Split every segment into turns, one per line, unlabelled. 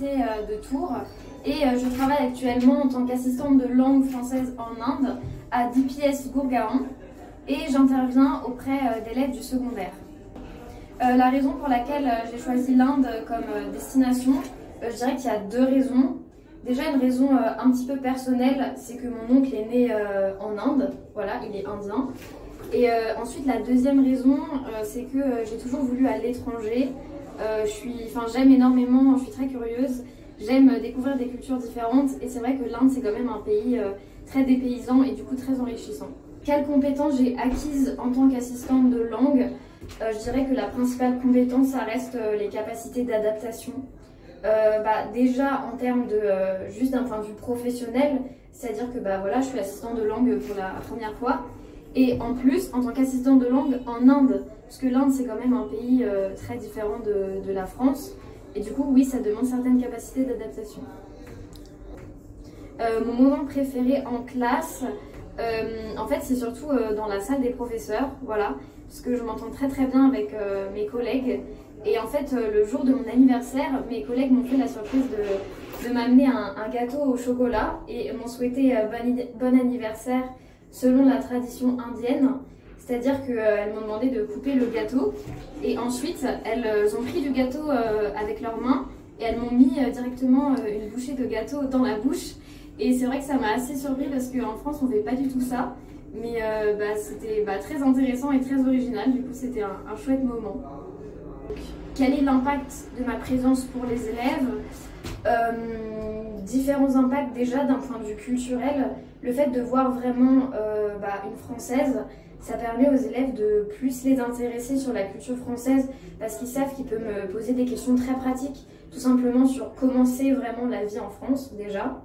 l'université de Tours et je travaille actuellement en tant qu'assistante de langue française en Inde à DPS Gurgaon et j'interviens auprès d'élèves du secondaire. La raison pour laquelle j'ai choisi l'Inde comme destination, je dirais qu'il y a deux raisons. Déjà une raison un petit peu personnelle, c'est que mon oncle est né en Inde, voilà, il est indien. Et ensuite la deuxième raison, c'est que j'ai toujours voulu aller à l'étranger. J'aime énormément, je suis très curieuse, j'aime découvrir des cultures différentes et c'est vrai que l'Inde c'est quand même un pays très dépaysant et du coup très enrichissant. Quelles compétences j'ai acquises en tant qu'assistante de langue? Je dirais que la principale compétence, ça reste les capacités d'adaptation. Déjà en termes de juste d'un point de vue professionnel, c'est-à-dire que voilà, je suis assistante de langue pour la première fois. Et en plus, en tant qu'assistante de langue en Inde, parce que l'Inde c'est quand même un pays très différent de la France, et du coup oui, ça demande certaines capacités d'adaptation. Mon moment préféré en classe, en fait c'est surtout dans la salle des professeurs, voilà, parce que je m'entends très très bien avec mes collègues. Et en fait, le jour de mon anniversaire, mes collègues m'ont fait la surprise de m'amener un gâteau au chocolat et m'ont souhaité bon anniversaire selon la tradition indienne. C'est-à-dire qu'elles m'ont demandé de couper le gâteau et ensuite elles ont pris du gâteau avec leurs mains et elles m'ont mis directement une bouchée de gâteau dans la bouche. Et c'est vrai que ça m'a assez surpris parce qu'en France on ne fait pas du tout ça. Mais c'était très intéressant et très original, du coup c'était un chouette moment. Quel est l'impact de ma présence pour les élèves? Différents impacts déjà d'un point de vue culturel. Le fait de voir vraiment une française, ça permet aux élèves de plus les intéresser sur la culture française parce qu'ils savent qu'ils peuvent me poser des questions très pratiques, tout simplement sur comment c'est vraiment la vie en France déjà.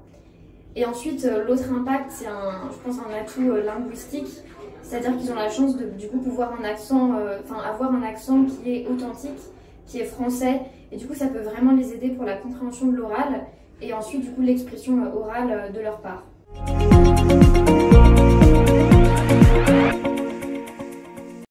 Et ensuite l'autre impact, c'est je pense un atout linguistique. C'est-à-dire qu'ils ont la chance de du coup pouvoir avoir un accent qui est authentique, qui est français, et du coup ça peut vraiment les aider pour la compréhension de l'oral et ensuite du coup l'expression orale de leur part.